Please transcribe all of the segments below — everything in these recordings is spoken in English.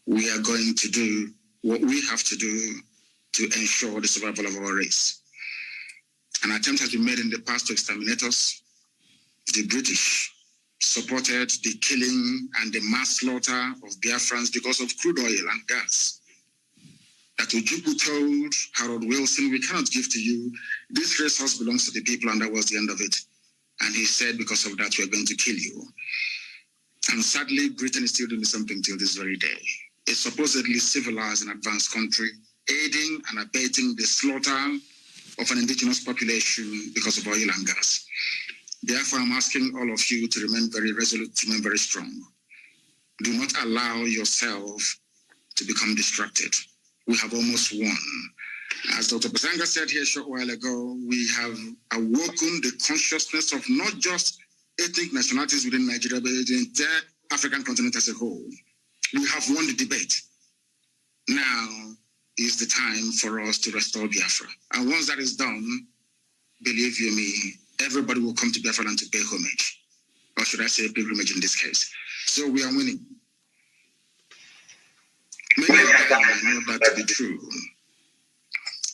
we are going to do what we have to do to ensure the survival of our race. An attempt has been made in the past to exterminate us. The British supported the killing and the mass slaughter of Biafrans because of crude oil and gas. That Ojukwu told Harold Wilson, we cannot give to you. This resource belongs to the people, and that was the end of it. And he said, because of that, we're going to kill you. And sadly, Britain is still doing something till this very day. A supposedly civilized and advanced country, aiding and abating the slaughter of an indigenous population because of oil and gas. Therefore, I'm asking all of you to remain very resolute, to remain very strong. Do not allow yourself to become distracted. We have almost won. As Dr. Matsanga said here a short while ago, we have awoken the consciousness of not just ethnic nationalities within Nigeria, but the entire African continent as a whole. We have won the debate. Now is the time for us to restore Biafra. And once that is done, believe you me, everybody will come to Biafra and to pay homage. Or should I say pilgrimage in this case. So we are winning. Many of them know that to be true.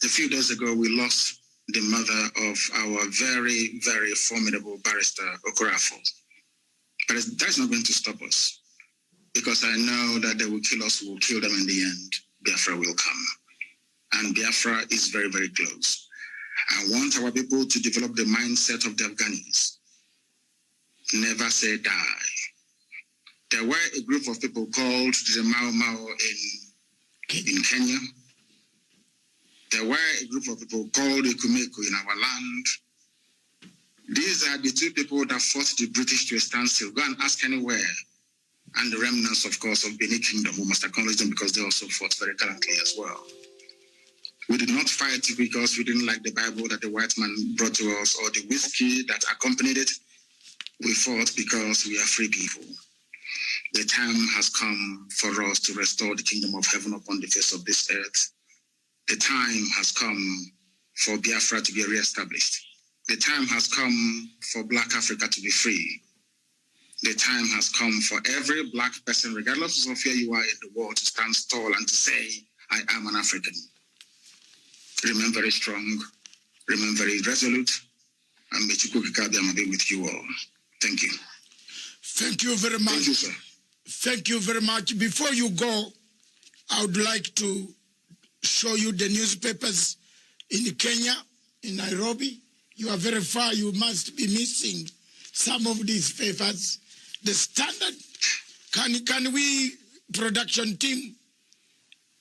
A few days ago, we lost the mother of our very, very formidable barrister, Okorafo. But that's not going to stop us, because I know that they will kill us, we will kill them in the end. Biafra will come. And Biafra is very, very close. I want our people to develop the mindset of the Afghanis. Never say die. There were a group of people called the Mau Mau in Kenya. There were a group of people called the Kumeko in our land. These are the two people that forced the British to a standstill. Go and ask anywhere. And the remnants, of course, of Benin Kingdom, we must acknowledge them because they also fought very gallantly as well. We did not fight because we didn't like the Bible that the white man brought to us or the whiskey that accompanied it. We fought because we are free people. The time has come for us to restore the kingdom of heaven upon the face of this earth. The time has come for Biafra to be reestablished. The time has come for Black Africa to be free. The time has come for every Black person, regardless of where you are in the world, to stand tall and to say, I am an African. Remain very strong, remain very resolute, and may Chukwukika be with you all. Thank you. Thank you very much. Thank you, sir. Thank you very much. Before you go, I would like to show you the newspapers in Kenya, in Nairobi. You are very far. You must be missing some of these papers. The Standard, can we, production team,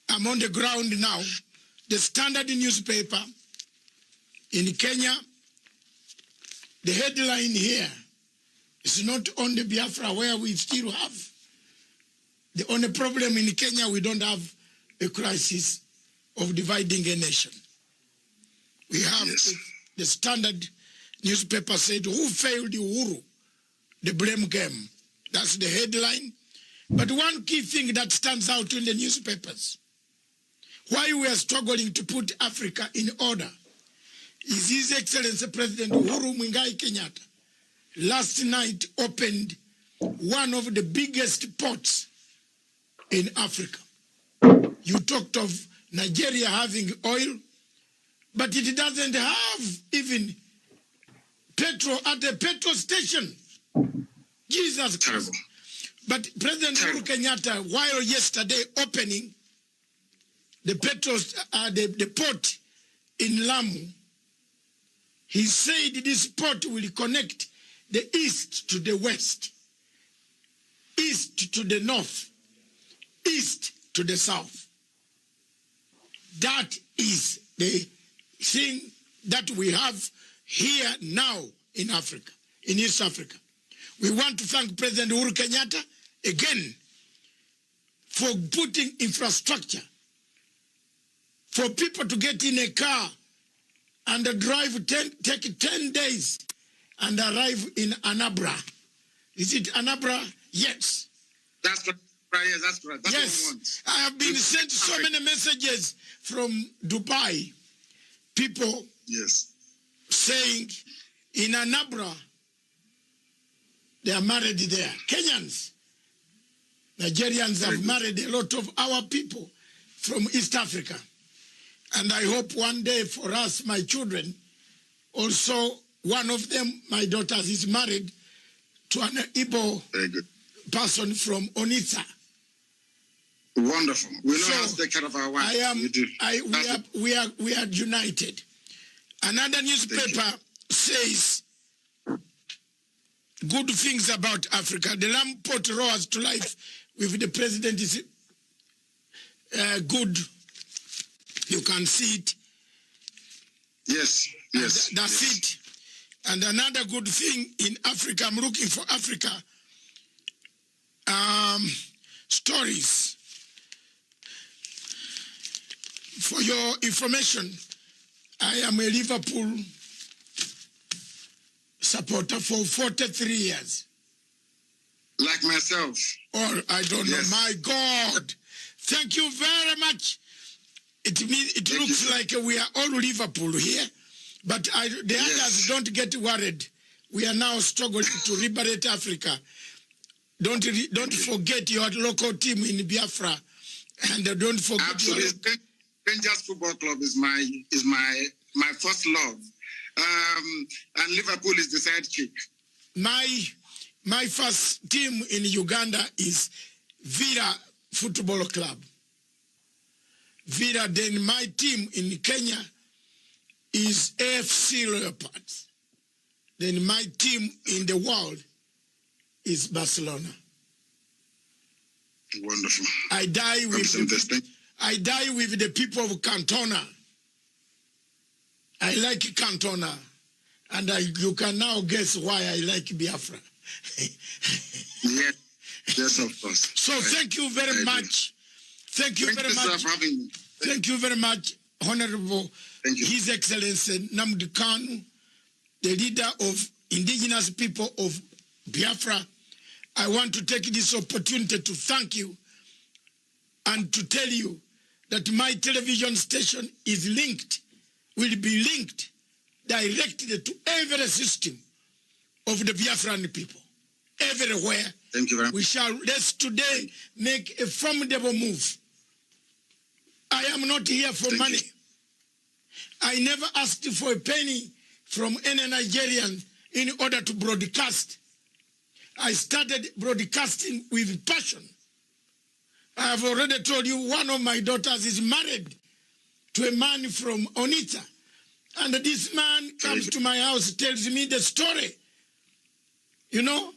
I'm on the ground now. The Standard newspaper in Kenya, the headline here is not on the Biafra where we still have. The only problem in Kenya, we don't have a crisis of dividing a nation. We have the Standard newspaper said, who failed Uhuru? The blame game. That's the headline. But one key thing that stands out in the newspapers, why we are struggling to put Africa in order, is His Excellency President Uhuru Muigai Kenyatta last night opened one of the biggest ports in Africa. You talked of Nigeria having oil, but it doesn't have even petrol at the petrol station. Jesus Christ. But President Uhuru Kenyatta, while yesterday opening the the port in Lamu, he said this port will connect the east to the west, east to the north, east to the south. That is the thing that we have here now in Africa, in East Africa. We want to thank President Uhuru Kenyatta again for putting infrastructure for people to get in a car and drive take 10 days and arrive in Anambra. Is it Anambra? Yes. That's right. Yes, that's right. That's yes. What we want. I have been sent so many messages from Dubai. People saying in Anambra, they are married there. Kenyans. Nigerians have married a lot of our people from East Africa. And I hope one day for us, my children, also one of them, my daughters, is married to an Ipob person from Onitsha. Wonderful. We know how to take care of our wives. We are united. Another newspaper says good things about Africa. The Lamport rose to life with the president is good. You can see it. Yes, yes. That's it. And another good thing in Africa, I'm looking for Africa stories. For your information, I am a Liverpool supporter for 43 years. Like myself. Or I don't know. My God. Thank you very much. It looks like we are all Liverpool here, but the others don't get worried. We are now struggling to liberate Africa. Don't forget your local team in Biafra, and don't forget. Absolutely. Rangers Football Club is my first love, and Liverpool is the side chick. My first team in Uganda is Villa Football Club. Villa. Then my team in Kenya is AFC Leopards. Then my team in the world is Barcelona. Wonderful. I die with the people of Cantona. I like Cantona. And you can now guess why I like Biafra. Yes, of course. So thank you very much. Thank you very much. Thank you very much, Honorable His Excellency Nnamdi Kanu, the leader of indigenous people of Biafra. I want to take this opportunity to thank you and to tell you that my television station is linked, will be linked directly to every system of the Biafran people, everywhere. Thank you very much. We shall, let's today make a formidable move. I am not here for money. I never asked for a penny from any Nigerian in order to broadcast. I started broadcasting with passion. I have already told you one of my daughters is married to a man from Onitsha. And this man comes to my house, tells me the story. You know,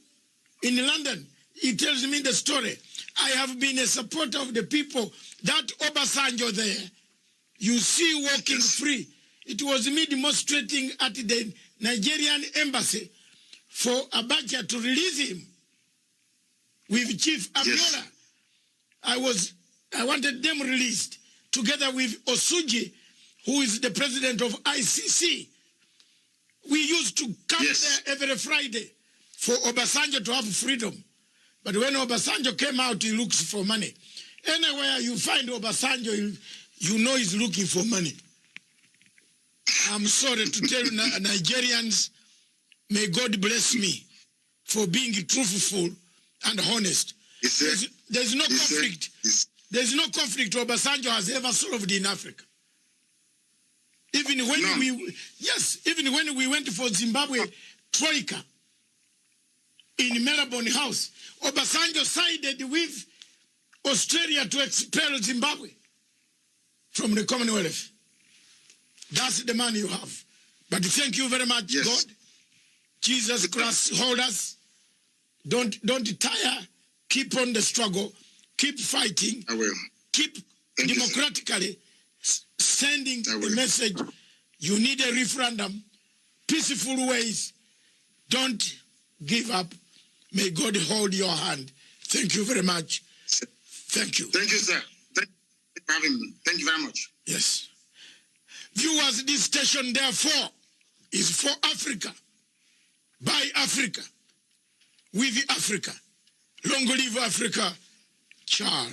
in London, he tells me the story. I have been a supporter of the people. That Obasanjo there, you see walking free. It was me demonstrating at the Nigerian embassy for Abacha to release him with Chief Abiola. Yes. I wanted them released together with Osuji, who is the president of ICC. We used to come there every Friday for Obasanjo to have freedom. But when Obasanjo came out, he looks for money. Anywhere you find Obasanjo, you know he's looking for money. I'm sorry to tell Nigerians, may God bless me for being truthful and honest. There's no conflict. There's no conflict Obasanjo has ever solved in Africa. Even when even when we went for Zimbabwe Troika in Melbourne House, Obasanjo sided with Australia to expel Zimbabwe from the Commonwealth. That's the man you have. But thank you very much, God. Jesus Christ, hold us. Don't tire. Keep on the struggle. Keep fighting. I will. Keep democratically sending the message. You need a referendum. Peaceful ways. Don't give up. May God hold your hand. Thank you very much. Thank you. Thank you, sir. Thank you for having me. Thank you very much. Yes. Viewers, this station, therefore, is for Africa, by Africa, with Africa. Long live Africa. Ciao.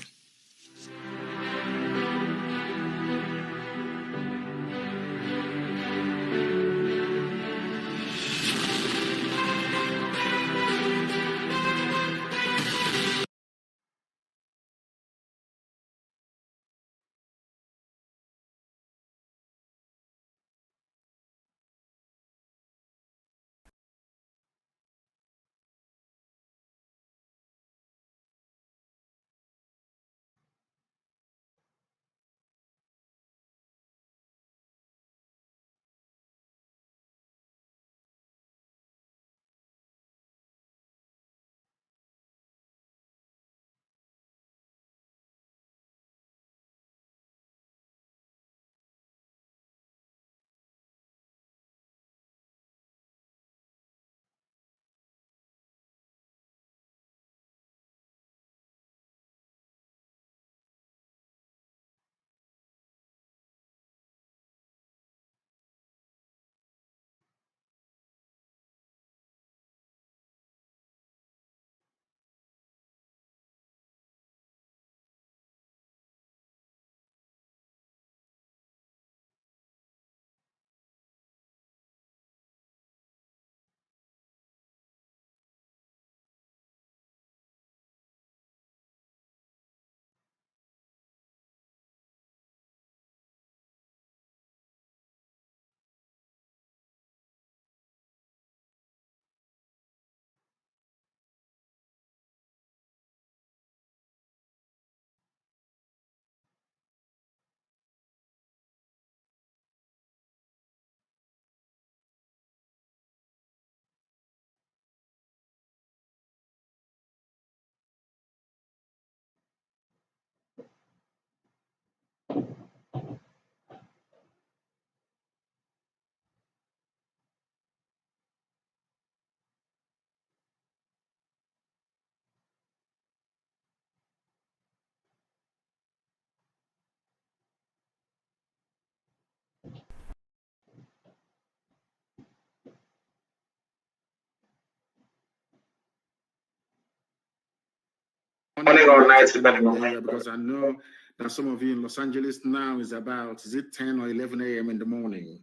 morning or night because I know that some of you in Los Angeles now is 10 or 11 a.m. in the morning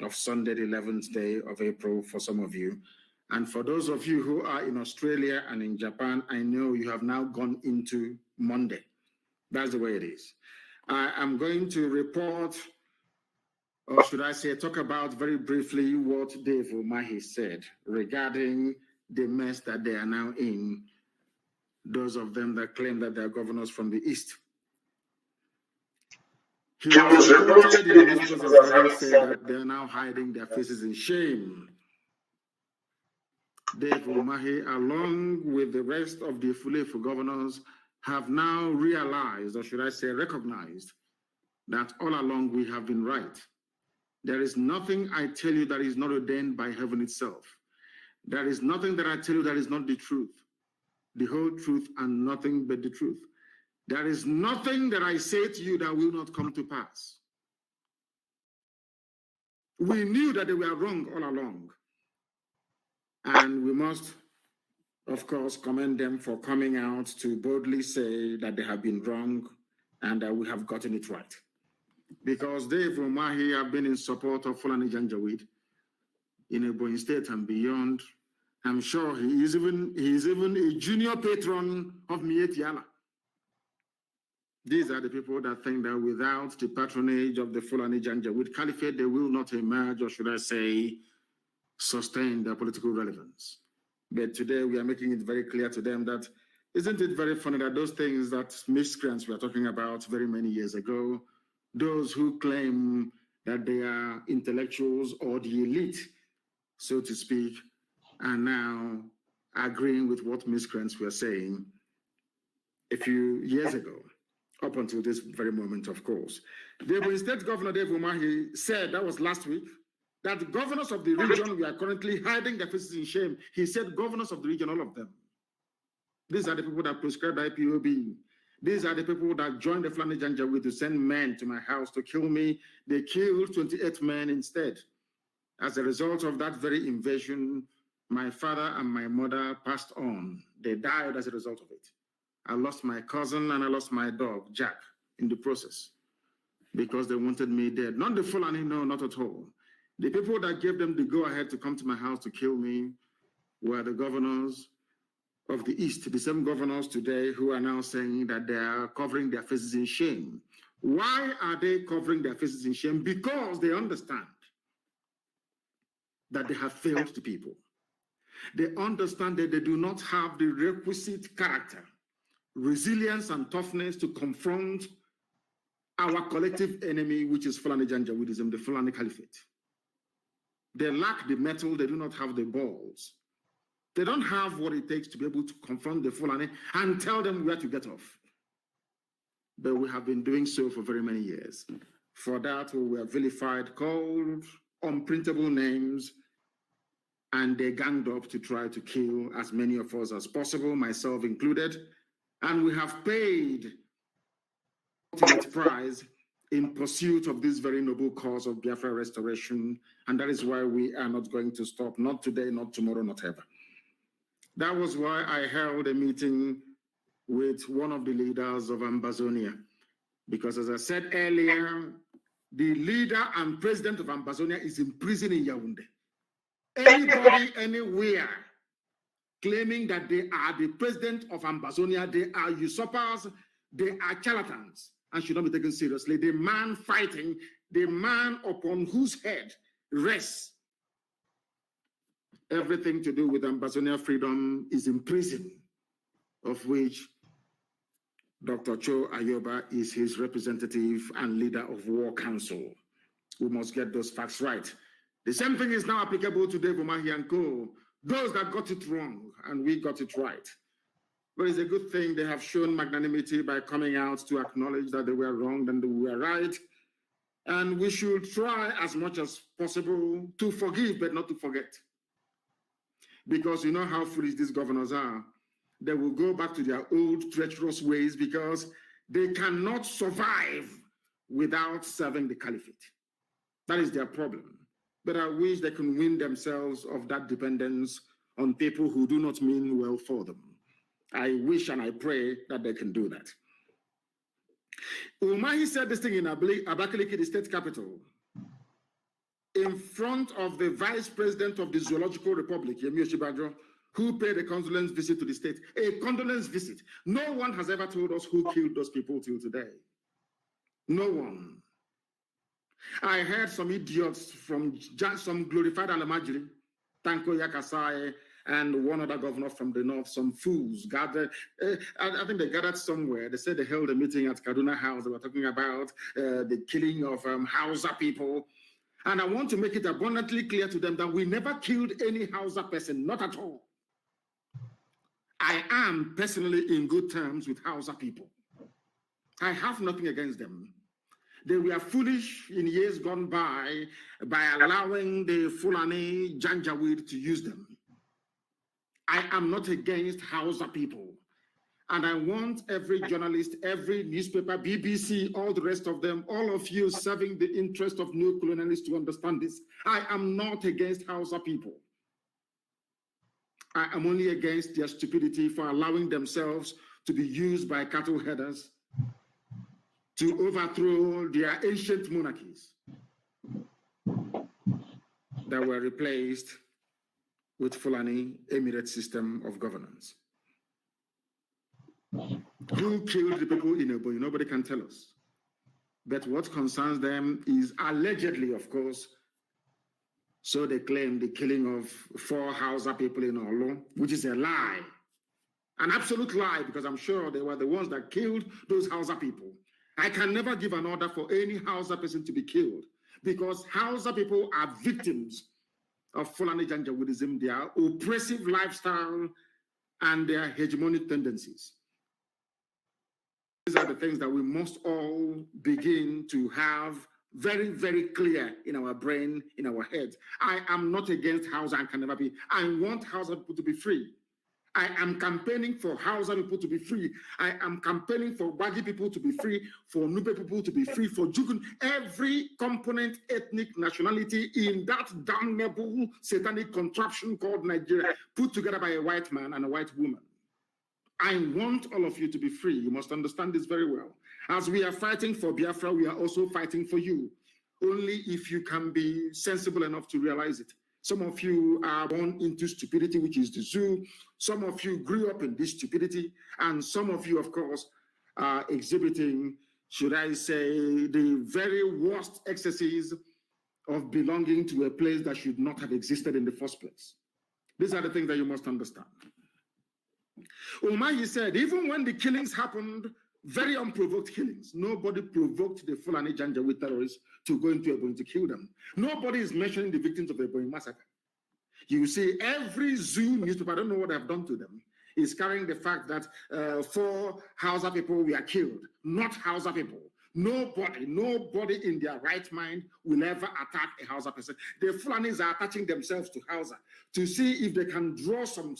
of Sunday, the 11th day of April for some of you. And for those of you who are in Australia and in Japan, I know you have now gone into Monday. That's the way it is. I am going to report, or should I say, talk about very briefly what Dave Umahi said regarding the mess that they are now in, those of them that claim that they are governors from the East. He was reported in the newspapers as having said that they are now hiding their faces in shame. Dave Umahi, along with the rest of the Ifulefu governors, have now realized, or should I say recognized, that all along we have been right. There is nothing I tell you that is not ordained by heaven itself. There is nothing that I tell you that is not the truth, the whole truth and nothing but the truth. There is nothing that I say to you that will not come to pass. We knew that they were wrong all along. And we must, of course, commend them for coming out to boldly say that they have been wrong and that we have gotten it right. Because Dave Umahi have been in support of Fulani Janjaweed in Ebonyi State and beyond. I'm sure he is even a junior patron of Mietiala. These are the people that think that without the patronage of the Fulani Janjaweed Caliphate, they will not emerge, or should I say, sustain their political relevance. But today we are making it very clear to them that, isn't it very funny that those things that miscreants were talking about very many years ago, those who claim that they are intellectuals or the elite, so to speak, are now agreeing with what miscreants were saying a few years ago, up until this very moment, of course. The Ebonyi State Governor Dave Umahi said, that was last week, that the governors of the region were currently hiding their faces in shame. He said governors of the region, all of them. These are the people that prescribed IPOB. These are the people that joined the Fulani Janjaweed to send men to my house to kill me. They killed 28 men instead. As a result of that very invasion, my father and my mother passed on. They died as a result of it. I lost my cousin and I lost my dog, Jack, in the process because they wanted me dead. Not the Fulani, no, not at all. The people that gave them the go-ahead to come to my house to kill me were the governors of the East, the same governors today who are now saying that they are covering their faces in shame. Why are they covering their faces in shame? Because they understand that they have failed the people. They understand that they do not have the requisite character, resilience, and toughness to confront our collective enemy, which is Fulani Janjaweedism, the Fulani Caliphate. They lack the mettle, they do not have the balls. They don't have what it takes to be able to confront the Fulani and tell them where to get off. But we have been doing so for very many years. For that, we were vilified, called unprintable names, and they ganged up to try to kill as many of us as possible, myself included. And we have paid the ultimate price in pursuit of this very noble cause of Biafra restoration. And that is why we are not going to stop, not today, not tomorrow, not ever. That was why I held a meeting with one of the leaders of Ambazonia. Because as I said earlier, the leader and president of Ambazonia is in prison in Yaoundé. Anybody, anywhere, claiming that they are the president of Ambazonia, they are usurpers, they are charlatans, and should not be taken seriously. The man fighting, the man upon whose head rests everything to do with Ambazonia freedom is in prison, of which Dr. Cho Ayoba is his representative and leader of War Council. We must get those facts right. The same thing is now applicable to Dave Umahi and Co. Those that got it wrong, and we got it right. But it's a good thing they have shown magnanimity by coming out to acknowledge that they were wrong and they were right. And we should try as much as possible to forgive, but not to forget. Because you know how foolish these governors are. They will go back to their old treacherous ways because they cannot survive without serving the caliphate. That is their problem. But I wish they can win themselves of that dependence on people who do not mean well for them. I wish and I pray that they can do that. Umahi said this thing in Abakaliki, the state capital, in front of the vice president of the Zoological Republic, Yemi Osinbajo, who paid a condolence visit to the state. A condolence visit. No one has ever told us who killed those people till today. No one. I heard some idiots from some glorified Alamajiri, Tanko Yakasai, and one other governor from the north, some fools gathered. I think they gathered somewhere. They said they held a meeting at Kaduna House. They were talking about the killing of Hausa people. And I want to make it abundantly clear to them that we never killed any Hausa person, not at all. I am personally in good terms with Hausa people. I have nothing against them. They were foolish in years gone by allowing the Fulani Janjaweed to use them. I am not against Hausa people. And I want every journalist, every newspaper, BBC, all the rest of them, all of you serving the interest of neo-colonialists to understand this. I am not against Hausa people. I am only against their stupidity for allowing themselves to be used by cattle headers to overthrow their ancient monarchies that were replaced with Fulani Emirate system of governance. Who killed the people in Ebonyi? Nobody can tell us. But what concerns them is allegedly, of course, so they claim the killing of 4 Hausa people in Olo, which is a lie. An absolute lie, because I'm sure they were the ones that killed those Hausa people. I can never give an order for any Hausa person to be killed, because Hausa people are victims of Fulani Janjaweedism, their oppressive lifestyle, and their hegemonic tendencies. These are the things that we must all begin to have very, very clear in our brain, in our heads. I am not against Hausa and can never be. I want Hausa people to be free. I am campaigning for Hausa people to be free. I am campaigning for Wagi people to be free, for Nube people to be free, for Jugun, every component, ethnic nationality in that damnable satanic contraption called Nigeria, put together by a white man and a white woman. I want all of you to be free. You must understand this very well. As we are fighting for Biafra, we are also fighting for you. Only if you can be sensible enough to realize it. Some of you are born into stupidity, which is the zoo. Some of you grew up in this stupidity. And some of you, of course, are exhibiting, should I say, the very worst excesses of belonging to a place that should not have existed in the first place. These are the things that you must understand. Umahi said, even when the killings happened, very unprovoked killings, nobody provoked the Fulani Janjaweed terrorists to go into Ebonyi to kill them. Nobody is mentioning the victims of the Ebonyi massacre. You see, every zoo newspaper, I don't know what I've done to them, is carrying the fact that 4 Hausa people were killed, not Hausa people. Nobody in their right mind will ever attack a Hausa person. The Fulanis are attaching themselves to Hausa to see if they can draw some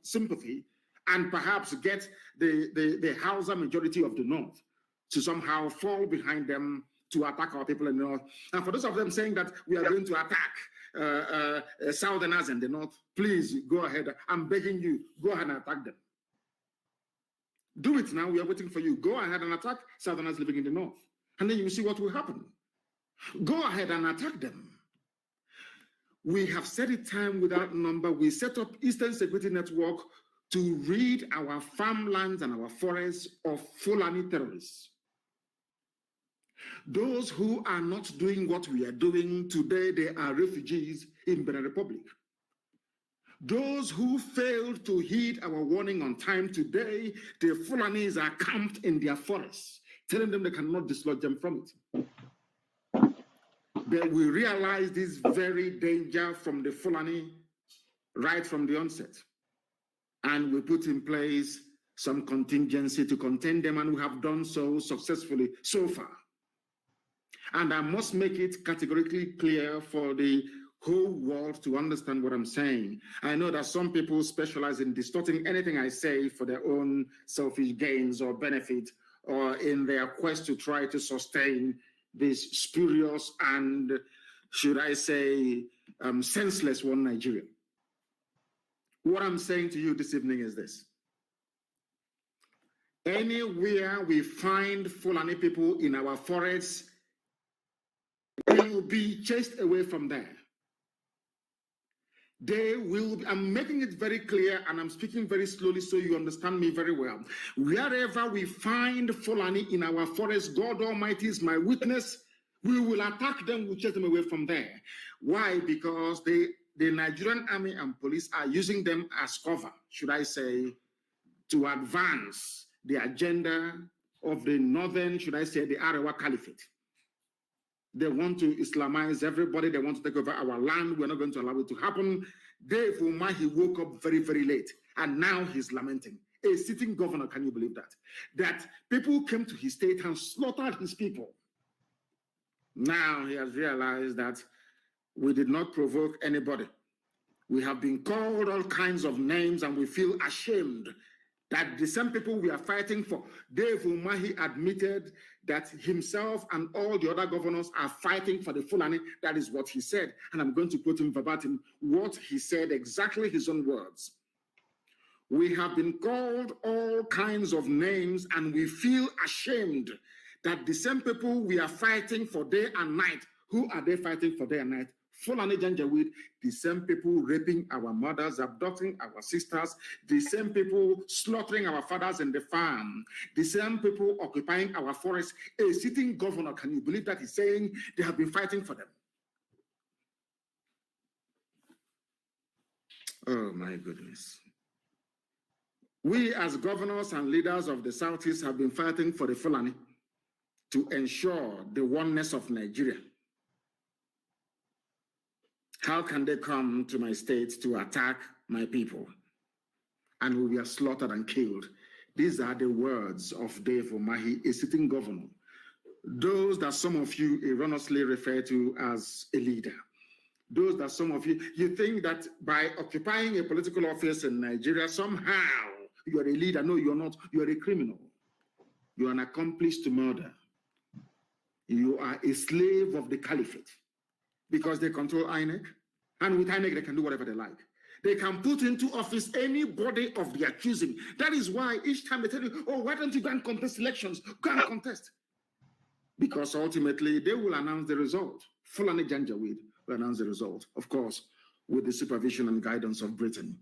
sympathy and perhaps get the Hausa majority of the North to somehow fall behind them to attack our people in the North. And for those of them saying that we are going to attack Southerners in the North, please go ahead. I'm begging you, go ahead and attack them. Do it now. We are waiting for you. Go ahead and attack Southerners living in the North. And then you will see what will happen. Go ahead and attack them. We have said it time without number. We set up Eastern Security Network to rid our farmlands and our forests of Fulani terrorists. Those who are not doing what we are doing today, they are refugees in Benin Republic. Those who failed to heed our warning on time today, the Fulanis are camped in their forests, telling them they cannot dislodge them from it. But we realize this very danger from the Fulani right from the onset. And we put in place some contingency to contain them, and we have done so successfully so far. And I must make it categorically clear for the whole world to understand what I'm saying. I know that some people specialize in distorting anything I say for their own selfish gains or benefit, or in their quest to try to sustain this spurious and, should I say, senseless one Nigeria. What I'm saying to you this evening is this. Anywhere we find Fulani people in our forests, will be chased away from there. They will, I'm making it very clear and I'm speaking very slowly so you understand me very well. Wherever we find Fulani in our forest, God Almighty is my witness, we will attack them, we'll chase them away from there. Why? Because the Nigerian army and police are using them as cover, should I say, to advance the agenda of the northern, should I say, the Arewa Caliphate. They want to Islamize everybody. They want to take over our land. We're not going to allow it to happen. Dave Umahi woke up very, very late, and now he's lamenting. A sitting governor, can you believe that? That people came to his state and slaughtered his people. Now he has realized that we did not provoke anybody. We have been called all kinds of names, and we feel ashamed that the same people we are fighting for. Dave Umahi admitted that himself and all the other governors are fighting for the Fulani. That is what he said. And I'm going to quote him verbatim, what he said, exactly his own words. We have been called all kinds of names, and we feel ashamed that the same people we are fighting for day and night, who are they fighting for day and night? Fulani Janjaweed, the same people raping our mothers, abducting our sisters, the same people slaughtering our fathers in the farm, the same people occupying our forests. A sitting governor, can you believe that he's saying they have been fighting for them? Oh my goodness. We as governors and leaders of the Southeast have been fighting for the Fulani to ensure the oneness of Nigeria. How can they come to my state to attack my people? And we were slaughtered and killed. These are the words of Dave Umahi, a sitting governor. Those that some of you erroneously refer to as a leader. Those that some of you think that by occupying a political office in Nigeria, somehow you are a leader. No, you're not. You are a criminal. You are an accomplice to murder. You are a slave of the caliphate. Because they control INEC, and with INEC they can do whatever they like. They can put into office anybody of their choosing. That is why each time they tell you, oh, why don't you go and contest elections? Go and contest. Because ultimately they will announce the result. Fulani Janjaweed will announce the result, of course, with the supervision and guidance of Britain.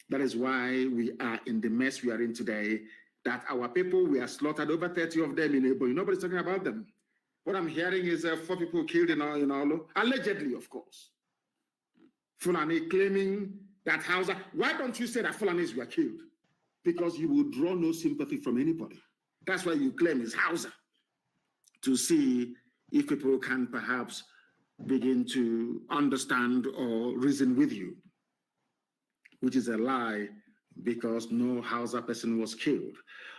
That is why we are in the mess we are in today, that our people, we are slaughtered, over 30 of them in Ipob. Nobody's talking about them. What I'm hearing is 4 people killed in Olo, allegedly, of course. Fulani claiming that Hausa. Why don't you say that Fulanis were killed? Because you will draw no sympathy from anybody. That's why you claim it's Hausa. To see if people can perhaps begin to understand or reason with you, which is a lie, because no Hausa person was killed.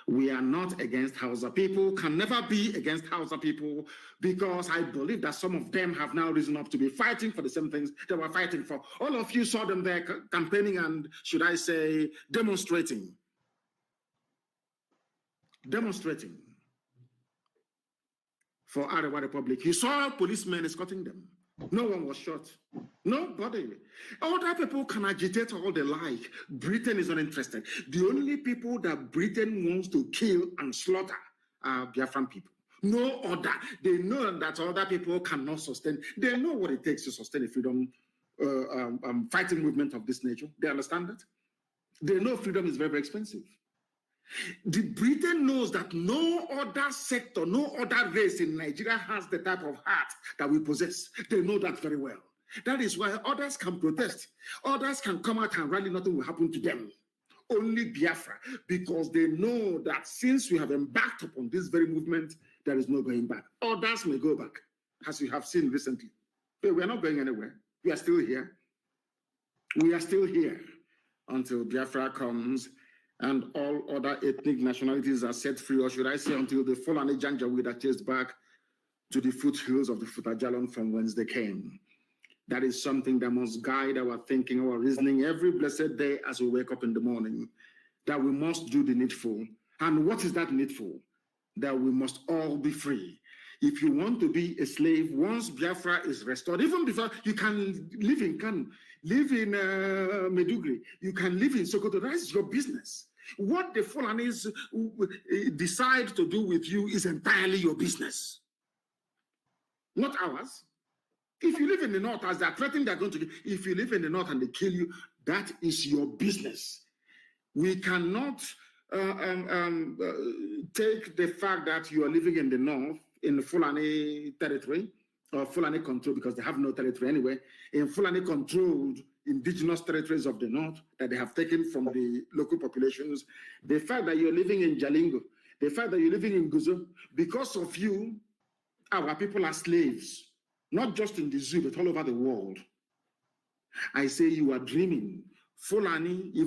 We are not against Hausa people, can never be against Hausa people, because I believe that some of them have now risen up to be fighting for the same things they were fighting for. All of you saw them there campaigning and, should I say, demonstrating. Demonstrating for Arewa Republic. You saw policemen escorting them. No one was shot. Nobody. Other people can agitate all they like. Britain is not interested. The only people that Britain wants to kill and slaughter are Biafran people. No other. They know that other people cannot sustain. They know what it takes to sustain a freedom fighting movement of this nature. They understand that. They know freedom is very, very expensive. The Britain knows that no other sector, no other race in Nigeria has the type of heart that we possess. They know that very well. That is why others can protest. Others can come out and rally, nothing will happen to them. Only Biafra, because they know that since we have embarked upon this very movement, there is no going back. Others may go back, as you have seen recently. But we are not going anywhere. We are still here. We are still here until Biafra comes and all other ethnic nationalities are set free, or should I say until the Fulani Janjaweed are chased back to the foothills of the Futajalon from whence they came. That is something that must guide our thinking, our reasoning every blessed day as we wake up in the morning, that we must do the needful. And what is that needful? That we must all be free. If you want to be a slave, once Biafra is restored, even before, you can live in Kanu, live in Medugri, you can live in Sokoto. That's your business. What the Fulanis decide to do with you is entirely your business, not ours. If you live in the north, as they're threatening they're going to kill, if you live in the north and they kill you, that is your business. We cannot take the fact that you are living in the north, in the Fulani territory, or Fulani control, because they have no territory anyway, in Fulani controlled indigenous territories of the north that they have taken from the local populations. The fact that you're living in Jalingo, the fact that you're living in Guzo, because of you, our people are slaves. Not just in the zoo, but all over the world. I say you are dreaming. Fulani, if